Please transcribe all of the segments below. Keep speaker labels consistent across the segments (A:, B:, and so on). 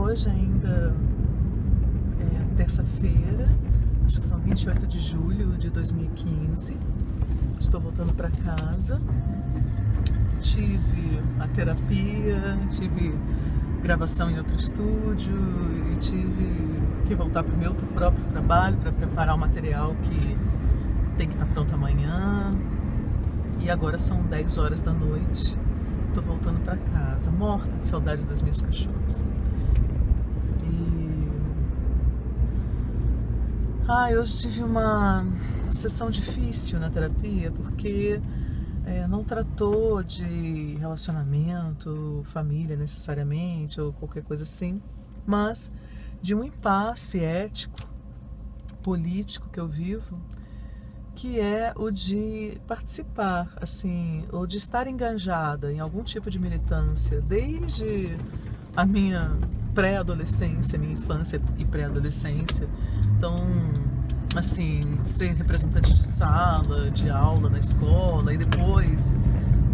A: hoje ainda é terça-feira, acho que são 28 de julho de 2015. Estou voltando para casa. Tive a terapia, tive gravação em outro estúdio e tive que voltar para o meu próprio trabalho para preparar o material que tem que estar pronto amanhã. E agora são 10 horas da noite. Estou voltando para casa, morta de saudade das minhas cachorras. Hoje tive uma sessão difícil na terapia porque não tratou de relacionamento, família necessariamente ou qualquer coisa assim, mas de um impasse ético, político que eu vivo, que é o de participar, assim, ou de estar engajada em algum tipo de militância desde a minha pré-adolescência, minha infância e pré-adolescência. Então, assim, ser representante de sala, de aula na escola e depois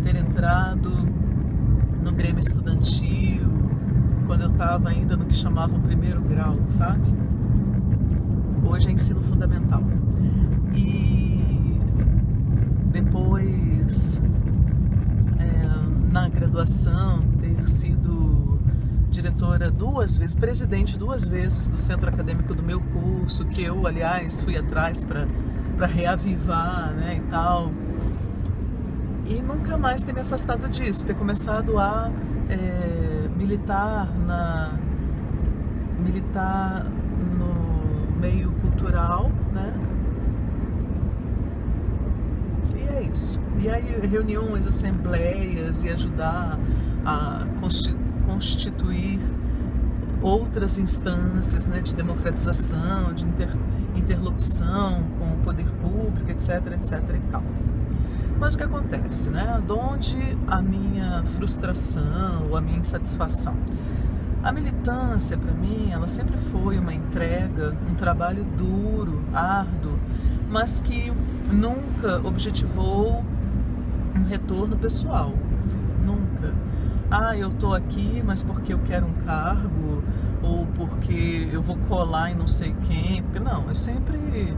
A: ter entrado no Grêmio Estudantil quando eu estava ainda no que chamavam primeiro grau, sabe? Hoje é ensino fundamental. E depois, na graduação, ter sido diretora 2 vezes, presidente 2 vezes do centro acadêmico do meu curso, que eu, aliás, fui atrás para reavivar, né, e tal. E nunca mais ter me afastado disso, ter começado a militar no meio cultural, né? E é isso. E aí reuniões, assembleias e ajudar a constituir outras instâncias, né, de democratização, de interlocução com o poder público, etc, etc e tal. Mas o que acontece, né? De onde a minha frustração ou a minha insatisfação? A militância, para mim, ela sempre foi uma entrega, um trabalho duro, árduo, mas que nunca objetivou um retorno pessoal, assim, nunca. Eu tô aqui, mas porque eu quero um cargo, ou porque eu vou colar em não sei quem, porque não, eu sempre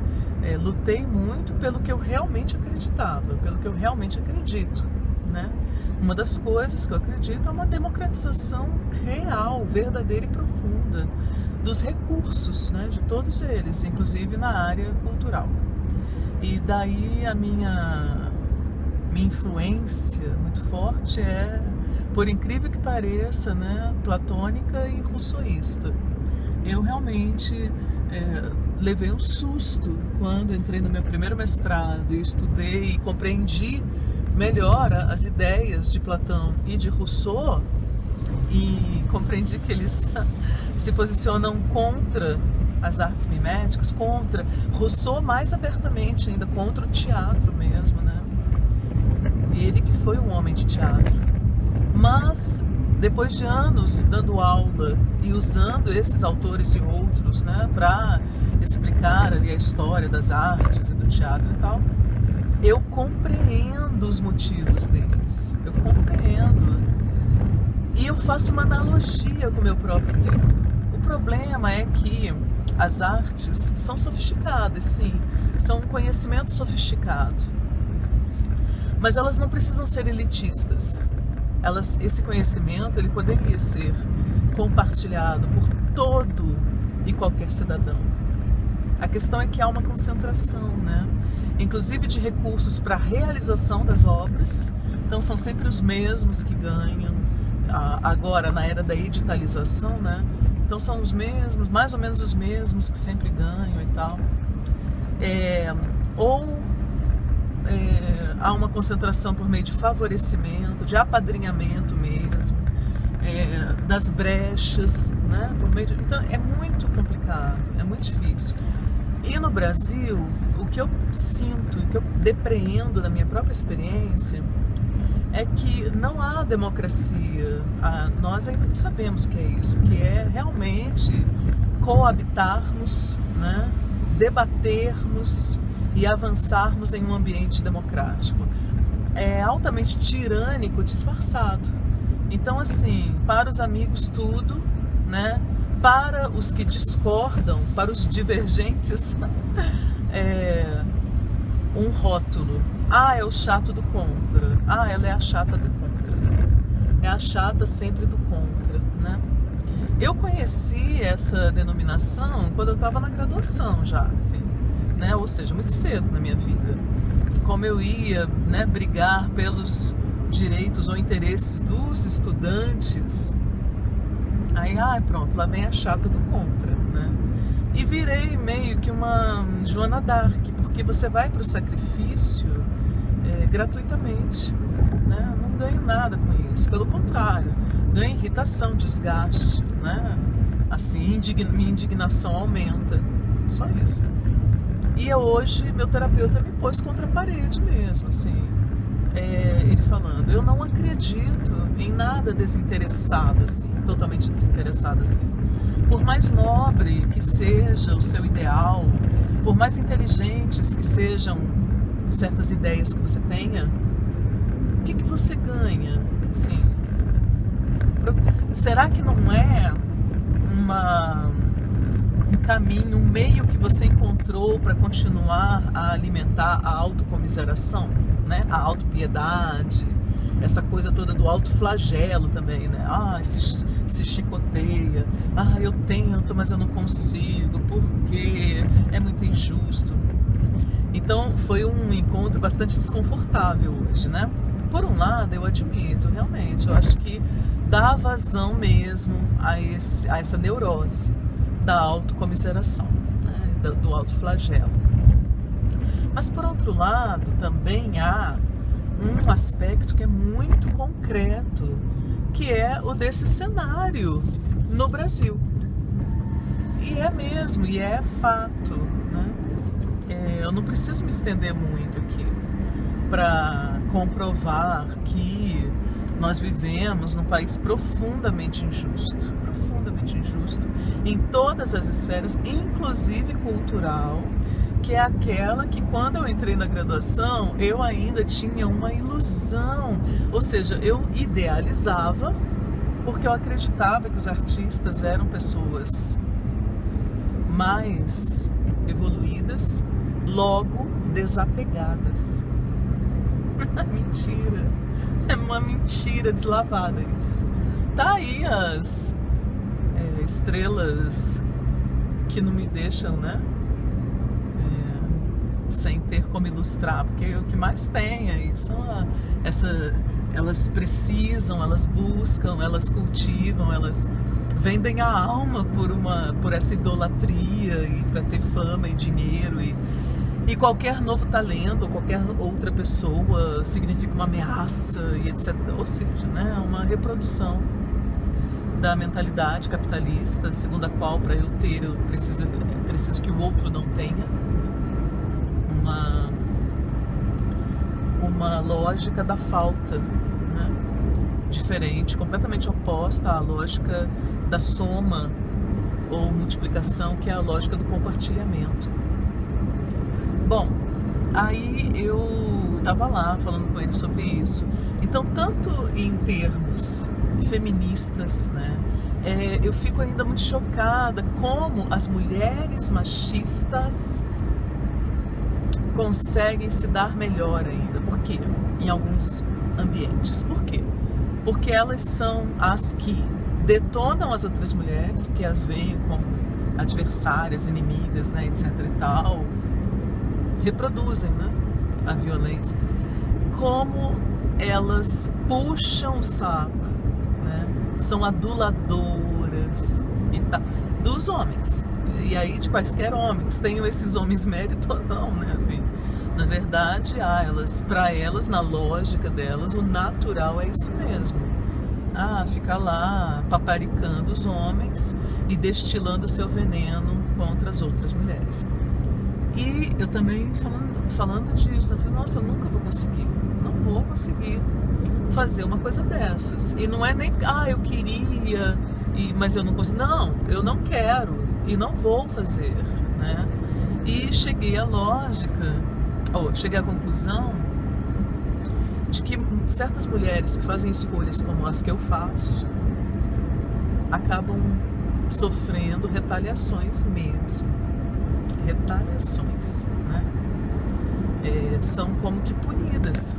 A: lutei muito pelo que eu realmente acreditava, pelo que eu realmente acredito, né? Uma das coisas que eu acredito é uma democratização real, verdadeira e profunda dos recursos, né, de todos eles, inclusive na área cultural. E daí a minha influência muito forte é, por incrível que pareça, né, platônica e rousseauista. Eu realmente levei um susto quando entrei no meu primeiro mestrado e estudei e compreendi melhor as ideias de Platão e de Rousseau, e compreendi que eles se posicionam contra as artes miméticas, contra Rousseau mais abertamente ainda, contra o teatro mesmo, né? Ele que foi um homem de teatro. Mas depois de anos dando aula e usando esses autores e outros, né, para explicar ali a história das artes e do teatro e tal, eu compreendo os motivos deles, eu compreendo. E eu faço uma analogia com o meu próprio tempo. O problema é que as artes são sofisticadas, sim, são um conhecimento sofisticado, mas elas não precisam ser elitistas. Esse conhecimento ele poderia ser compartilhado por todo e qualquer cidadão. A questão é que há uma concentração, né? Inclusive de recursos para a realização das obras. Então são sempre os mesmos que ganham, agora na era da editalização, né? Então são os mesmos, mais ou menos os mesmos que sempre ganham e tal. Há uma concentração por meio de favorecimento, de apadrinhamento mesmo, das brechas, né? Então é muito complicado, é muito difícil. E no Brasil, o que eu sinto, o que eu depreendo da minha própria experiência é que não há democracia. Nós ainda não sabemos o que é isso, que é realmente coabitarmos, né? Debatermos e avançarmos em um ambiente democrático. É altamente tirânico disfarçado. Então, assim, para os amigos tudo, né? Para os que discordam, para os divergentes, um rótulo. Ah, é o chato do contra. Ah, ela é a chata do contra. É a chata sempre do contra, né? Eu conheci essa denominação quando eu estava na graduação já, assim, né? Ou seja, muito cedo na minha vida. Como eu ia, né, brigar pelos direitos ou interesses dos estudantes, aí, pronto, lá vem a chata do contra, né? E virei meio que uma Joana d'Arc, porque você vai para o sacrifício gratuitamente, né? Não ganho nada com isso, pelo contrário, ganho irritação, desgaste, né? Assim, minha indignação aumenta, só isso. E hoje meu terapeuta me pôs contra a parede mesmo, assim, ele falando, eu não acredito em nada desinteressado, assim, totalmente desinteressado, assim. Por mais nobre que seja o seu ideal, por mais inteligentes que sejam certas ideias que você tenha, o que você ganha, assim? Será que não é um caminho, um meio que você encontrou para continuar a alimentar a autocomiseração, né? A autopiedade, essa coisa toda do autoflagelo também, né? Se chicoteia, eu tento, mas eu não consigo, porque é muito injusto. Então foi um encontro bastante desconfortável hoje, né? Por um lado, eu admito, realmente, eu acho que dá vazão mesmo a essa neurose da autocomiseração, né? Do autoflagelo. Mas por outro lado, também há um aspecto que é muito concreto, que é o desse cenário no Brasil. E é mesmo, e é fato, né? Eu não preciso me estender muito aqui para comprovar que nós vivemos num país profundamente injusto em todas as esferas, inclusive cultural, que é aquela que quando eu entrei na graduação eu ainda tinha uma ilusão, ou seja, eu idealizava porque eu acreditava que os artistas eram pessoas mais evoluídas, logo desapegadas. Mentira, é uma mentira deslavada isso. Tá aí as estrelas que não me deixam, né, sem ter como ilustrar, porque o que mais tem aí são elas precisam, elas buscam, elas cultivam, elas vendem a alma por essa idolatria e para ter fama e dinheiro e qualquer novo talento ou qualquer outra pessoa significa uma ameaça e etc. Ou seja, né, uma reprodução da mentalidade capitalista, segundo a qual para eu ter eu preciso que o outro não tenha. Uma lógica da falta, né? Diferente, completamente oposta à lógica da soma ou multiplicação, que é a lógica do compartilhamento. Bom, aí eu estava lá falando com ele sobre isso. Então, tanto em termos feministas, né, eu fico ainda muito chocada como as mulheres machistas conseguem se dar melhor ainda. Por quê? Em alguns ambientes. Por quê? Porque elas são as que detonam as outras mulheres, porque as veem como adversárias, inimigas, né, etc e tal, reproduzem, né, a violência. Como elas puxam o saco, né, são aduladoras e tal, dos homens. E aí de quaisquer homens, tenham esses homens mérito ou não, né, assim. Na verdade, para elas, na lógica delas, o natural é isso mesmo. Ficar lá paparicando os homens e destilando seu veneno contra as outras mulheres. E eu também falando disso, eu falei, nossa, eu nunca vou conseguir, não vou conseguir fazer uma coisa dessas. E não é nem, eu queria, mas eu não consigo. Não, eu não quero e não vou fazer, né? E cheguei à conclusão de que certas mulheres que fazem escolhas como as que eu faço acabam sofrendo retaliações mesmo. Retaliações, né? São como que punidas.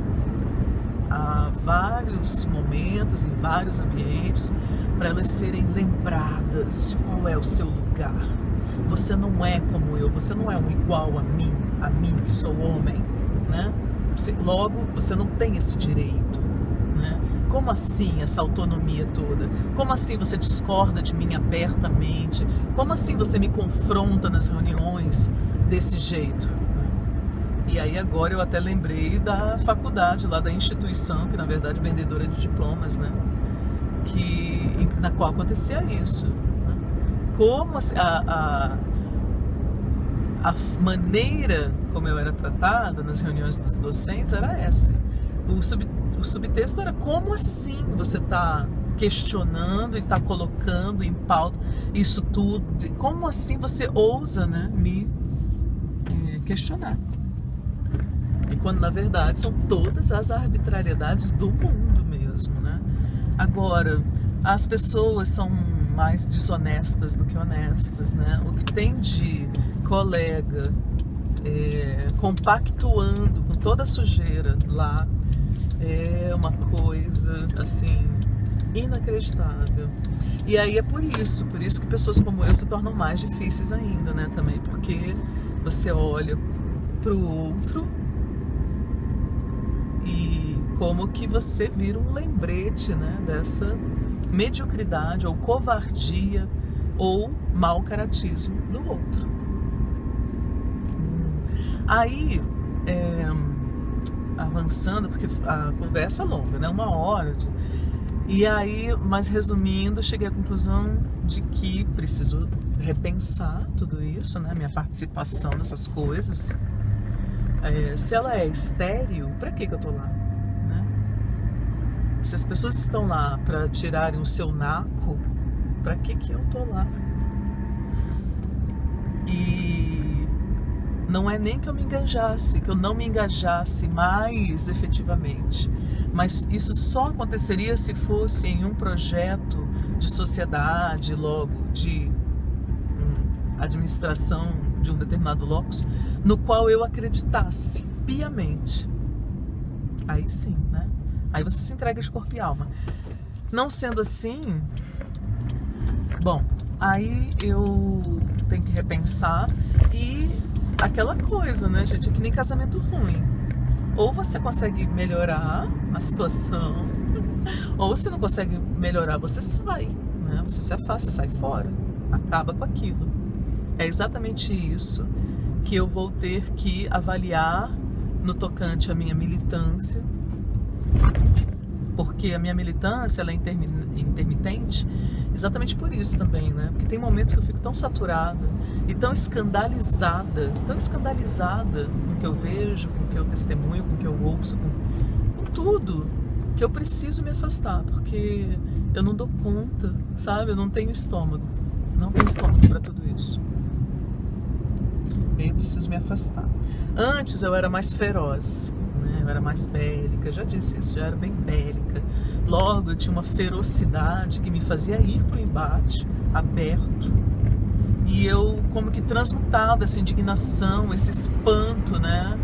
A: Há vários momentos, em vários ambientes, para elas serem lembradas de qual é o seu lugar. Você não é como eu, você não é um igual a mim que sou homem, né? Logo, você não tem esse direito, né? Como assim essa autonomia toda? Como assim você discorda de mim abertamente? Como assim você me confronta nas reuniões desse jeito? E aí agora eu até lembrei da faculdade lá, da instituição, que na verdade é vendedora de diplomas, né? Na qual acontecia isso, né? Como a maneira como eu era tratada nas reuniões dos docentes era essa. O subtexto era: como assim você está questionando e está colocando em pauta isso tudo? Como assim você ousa, né, me questionar? E quando na verdade são todas as arbitrariedades do mundo mesmo, né? Agora, as pessoas são mais desonestas do que honestas, né? O que tem de colega compactuando com toda a sujeira lá é uma coisa assim inacreditável. E aí é por isso que pessoas como eu se tornam mais difíceis ainda, né? Também porque você olha para o outro e como que você vira um lembrete, né, dessa mediocridade ou covardia ou mau caratismo do outro. Aí, avançando, porque a conversa é longa, né, 1 hora. E aí, mas resumindo, cheguei à conclusão de que preciso repensar tudo isso, né, minha participação nessas coisas. Se ela é estéril, para que eu tô lá, né? Se as pessoas estão lá para tirarem o seu naco, para que eu tô lá? E não é nem que eu não me engajasse mais efetivamente, mas isso só aconteceria se fosse em um projeto de sociedade, logo de administração de um determinado locus, no qual eu acreditasse piamente. Aí sim, né? Aí você se entrega de corpo e alma. Não sendo assim, bom, aí eu tenho que repensar. E aquela coisa, né, gente, é que nem casamento ruim. Ou você consegue melhorar a situação, ou você não consegue melhorar, você sai, né? Você se afasta, sai fora, acaba com aquilo. É exatamente isso que eu vou ter que avaliar no tocante à minha militância, porque a minha militância ela é intermitente exatamente por isso também, né? Porque tem momentos que eu fico tão saturada e tão escandalizada com o que eu vejo, com o que eu testemunho, com o que eu ouço, com tudo, que eu preciso me afastar, porque eu não dou conta, sabe? Eu não tenho estômago para tudo isso. Eu preciso me afastar. Antes eu era mais feroz, né? Eu era mais bélica, já disse isso, já era bem bélica. Logo eu tinha uma ferocidade que me fazia ir para o embate aberto. E eu como que transmutava essa indignação, esse espanto, né?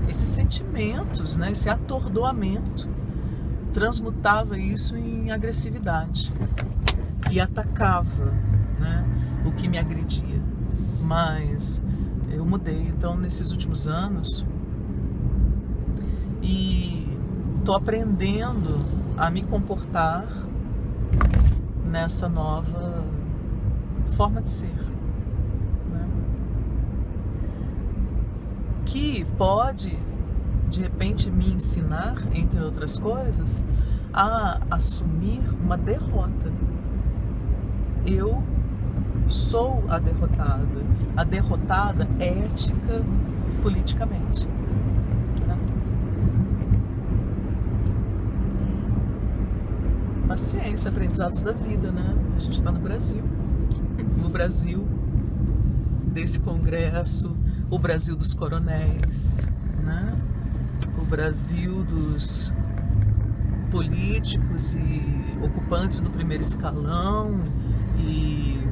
A: Esses sentimentos, né? Esse atordoamento. Transmutava isso em agressividade. E atacava, né, o que me agredia. Mas eu mudei, então, nesses últimos anos, e estou aprendendo a me comportar nessa nova forma de ser, né? Que pode, de repente, me ensinar, entre outras coisas, a assumir uma derrota. Eu sou a derrotada ética e politicamente, né? Paciência, aprendizados da vida, né? A gente está no Brasil desse congresso, o Brasil dos coronéis, né? O Brasil dos políticos e ocupantes do primeiro escalão e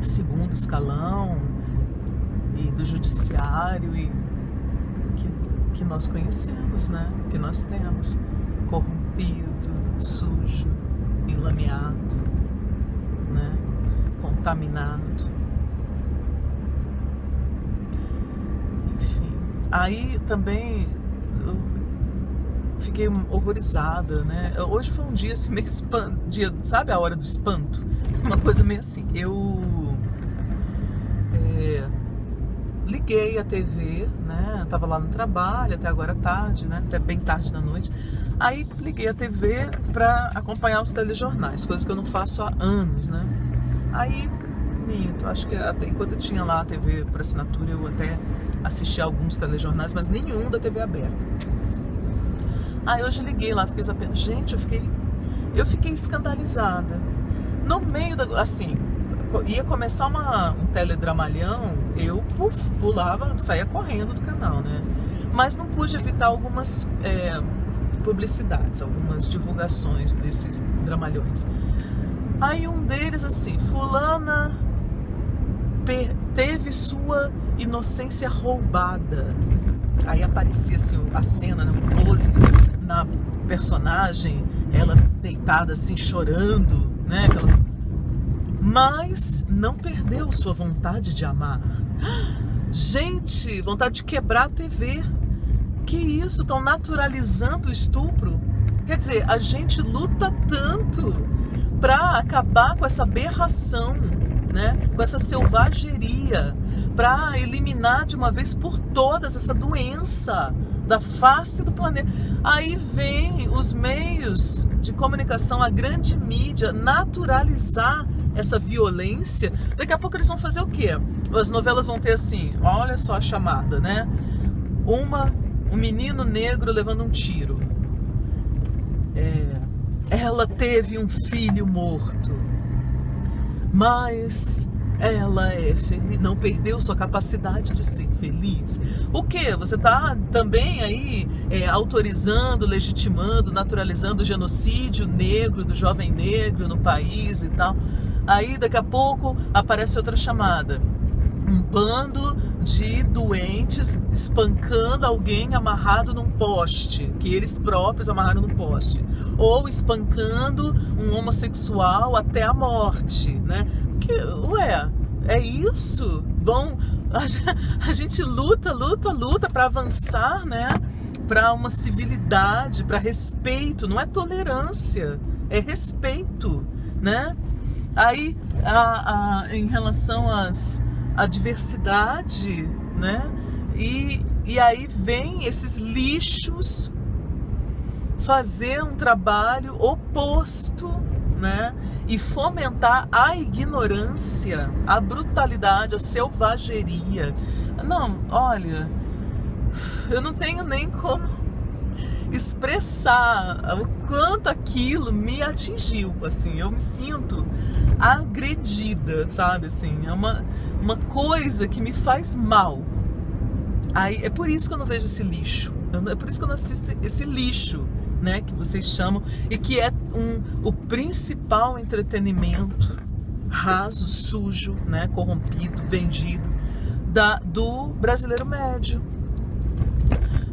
A: segundo escalão e do judiciário e que nós conhecemos, né? Que nós temos, corrompido, sujo, enlameado, né? Contaminado. Enfim, aí também eu fiquei horrorizada, né? Hoje foi um dia assim meio dia, sabe a hora do espanto? Uma coisa meio assim. Eu liguei a TV, né? Tava lá no trabalho, até agora tarde, né? Até bem tarde da noite. Aí liguei a TV para acompanhar os telejornais, coisa que eu não faço há anos, né? Aí, minto, acho que até enquanto eu tinha lá a TV por assinatura, eu até assisti alguns telejornais, mas nenhum da TV aberta. Aí hoje liguei lá, fiquei sabendo. Gente, eu fiquei escandalizada. No meio da, assim, ia começar um teledramalhão, eu pulava, saía correndo do canal, né? Mas não pude evitar algumas publicidades, algumas divulgações desses dramalhões. Aí um deles assim, fulana teve sua inocência roubada. Aí aparecia assim a cena, né, um close na personagem, ela deitada assim, chorando, né? Mas não perdeu sua vontade de amar. Gente, vontade de quebrar a TV. Que isso? Estão naturalizando o estupro? Quer dizer, a gente luta tanto para acabar com essa aberração, né? Com essa selvageria, para eliminar de uma vez por todas essa doença da face do planeta. Aí vem os meios de comunicação, a grande mídia, naturalizar essa violência. Daqui a pouco eles vão fazer o quê? As novelas vão ter assim, olha só a chamada, né? Um menino negro levando um tiro. Ela teve um filho morto, mas ela é feliz, não perdeu sua capacidade de ser feliz. O quê? Você está também aí autorizando, legitimando, naturalizando o genocídio negro, do jovem negro no país e tal. Aí daqui a pouco aparece outra chamada. Um bando de doentes espancando alguém amarrado num poste, que eles próprios amarraram num poste, ou espancando um homossexual até a morte, né? Porque, é isso? Bom, a gente luta para avançar, né? Para uma civilidade, para respeito, não é tolerância, é respeito, né? Aí, em relação à diversidade, né? E aí vem esses lixos fazer um trabalho oposto, né? E fomentar a ignorância, a brutalidade, a selvageria. Não, olha, eu não tenho nem como expressar o quanto aquilo me atingiu, assim, eu me sinto agredida, sabe, assim, é uma coisa que me faz mal. Aí, é por isso que eu não vejo esse lixo, é por isso que eu não assisto esse lixo, né, que vocês chamam, e que é o principal entretenimento raso, sujo, né, corrompido, vendido do brasileiro médio.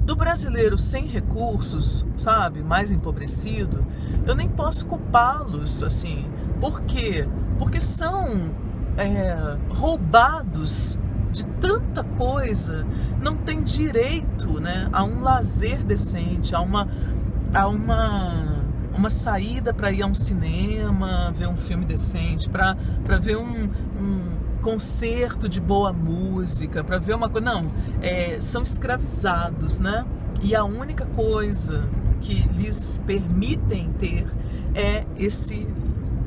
A: Do brasileiro sem recursos, sabe, mais empobrecido, eu nem posso culpá-los, assim. Por quê? Porque são roubados de tanta coisa, não tem direito, né, a um lazer decente, a uma saída para ir a um cinema, ver um filme decente, para ver um concerto de boa música, para ver uma coisa. Não, são escravizados, né? E a única coisa que lhes permitem ter é esse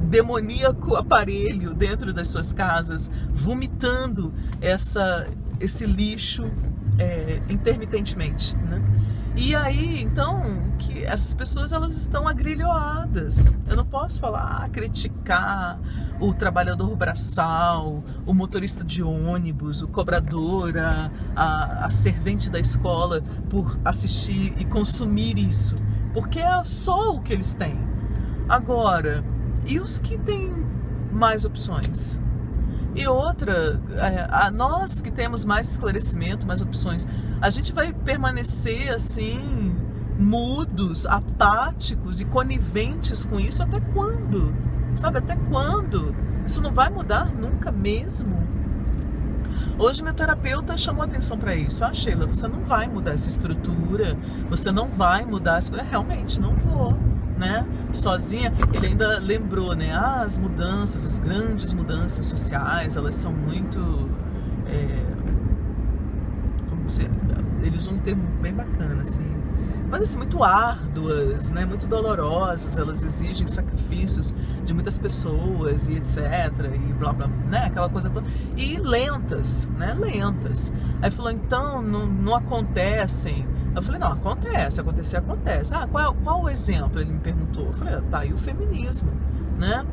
A: demoníaco aparelho dentro das suas casas, vomitando esse lixo intermitentemente, né? E aí, então, que essas pessoas, elas estão agrilhoadas. Eu não posso falar, criticar o trabalhador braçal, o motorista de ônibus, o cobrador, a servente da escola por assistir e consumir isso. porque é só o que eles têm. Agora, e os que têm mais opções? E outra, nós que temos mais esclarecimento, mais opções, a gente vai permanecer assim, mudos, apáticos e coniventes com isso até quando? Sabe, até quando? Isso não vai mudar nunca mesmo. Hoje meu terapeuta chamou atenção para isso. Sheila, você não vai mudar essa estrutura, você não vai mudar essa coisa. Realmente, não vou, né? Sozinha. Ele ainda lembrou, né? As mudanças, as grandes mudanças sociais, elas são muito... ele usou um termo bem bacana, assim. Mas assim, muito árduas, né? Muito dolorosas, elas exigem sacrifícios de muitas pessoas e etc, e blá blá, né? Aquela coisa toda. E lentas, né? Lentas. Aí falou, então, não acontecem. Eu falei, não, acontece, acontecer, acontece. Qual o exemplo? Ele me perguntou. Eu falei, tá aí o feminismo, né?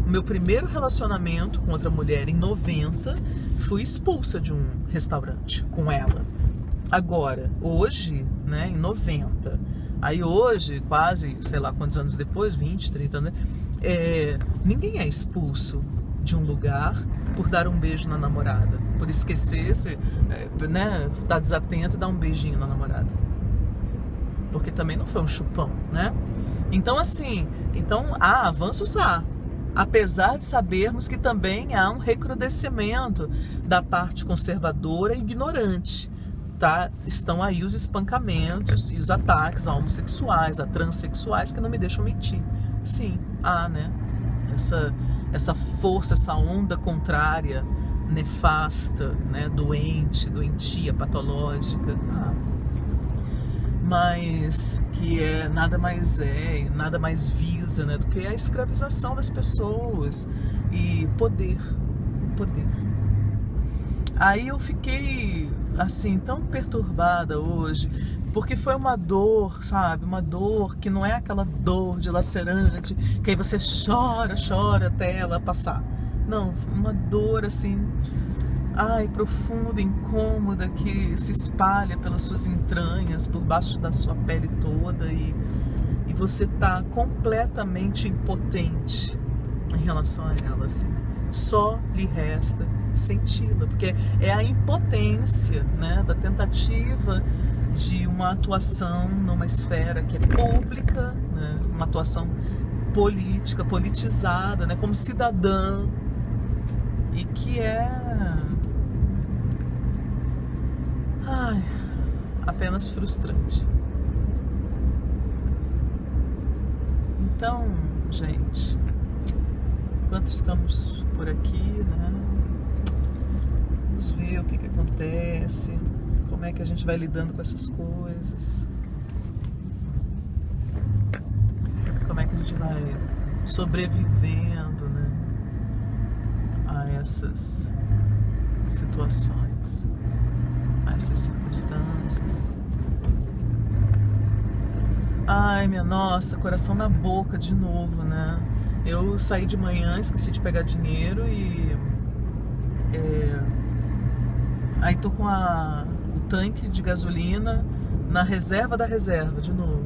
A: Meu primeiro relacionamento com outra mulher em 90, fui expulsa de um restaurante com ela. Agora, hoje, né, em 90, aí hoje, quase, sei lá quantos anos depois, 20, 30 anos, ninguém é expulso de um lugar por dar um beijo na namorada, por esquecer, né, estar desatento e dar um beijinho na namorada. Porque também não foi um chupão, né? Então, assim, há avanços, apesar de sabermos que também há um recrudescimento da parte conservadora e ignorante. Tá? Estão aí os espancamentos e os ataques a homossexuais, a transexuais, que não me deixam mentir. Sim, há, né? Essa força, essa onda contrária, nefasta, né? Doentia, patológica. Mas que nada mais visa, né, do que a escravização das pessoas e poder. Aí eu fiquei assim tão perturbada hoje, porque foi uma dor, sabe, uma dor que não é aquela dor dilacerante que aí você chora até ela passar. Não, uma dor assim, profunda, incômoda, que se espalha pelas suas entranhas, por baixo da sua pele toda, e você tá completamente impotente em relação a ela, assim. Só lhe resta senti-la, porque é a impotência, né, da tentativa de uma atuação numa esfera que é pública, né, uma atuação política, politizada, né, como cidadã, e que apenas frustrante. Então, gente, enquanto estamos por aqui, né, vamos ver o que acontece, como é que a gente vai lidando com essas coisas, como é que a gente vai sobrevivendo, né, a essas situações, a essas circunstâncias. Minha nossa, coração na boca de novo, né? Eu saí de manhã, esqueci de pegar dinheiro e aí tô com o tanque de gasolina na reserva da reserva de novo.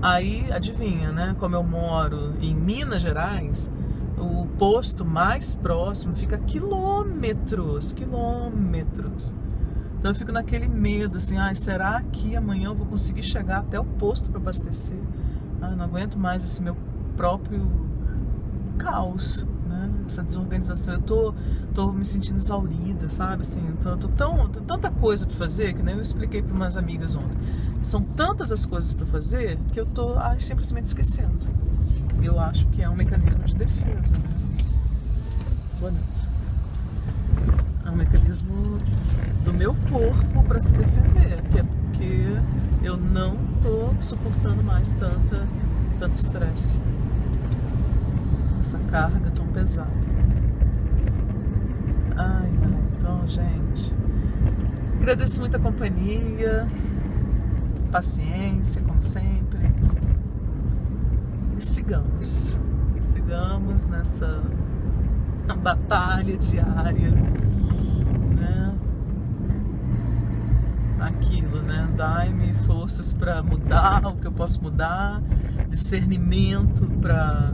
A: Aí, adivinha, né? Como eu moro em Minas Gerais, o posto mais próximo fica a quilômetros. Então eu fico naquele medo, assim, será que amanhã eu vou conseguir chegar até o posto para abastecer? Eu não aguento mais esse meu próprio caos, né? Essa desorganização. Eu tô me sentindo exaurida, sabe? Assim, tanta coisa para fazer, que nem eu expliquei para umas amigas ontem. São tantas as coisas para fazer que eu tô simplesmente esquecendo. Eu acho que é um mecanismo de defesa, né? Boa noite. É um mecanismo do meu corpo para se defender, que é porque eu não tô suportando mais tanto estresse, essa carga tão pesada. Então, gente, agradeço muito a companhia, paciência, como sempre, e sigamos nessa batalha diária, né? aquilo, né? Dai-me forças para mudar o que eu posso mudar, discernimento para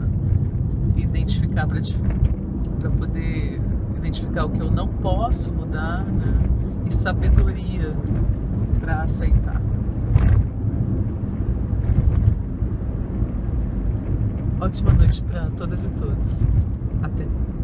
A: identificar, para poder identificar o que eu não posso mudar, né? E sabedoria para aceitar. Ótima noite para todas e todos. Até.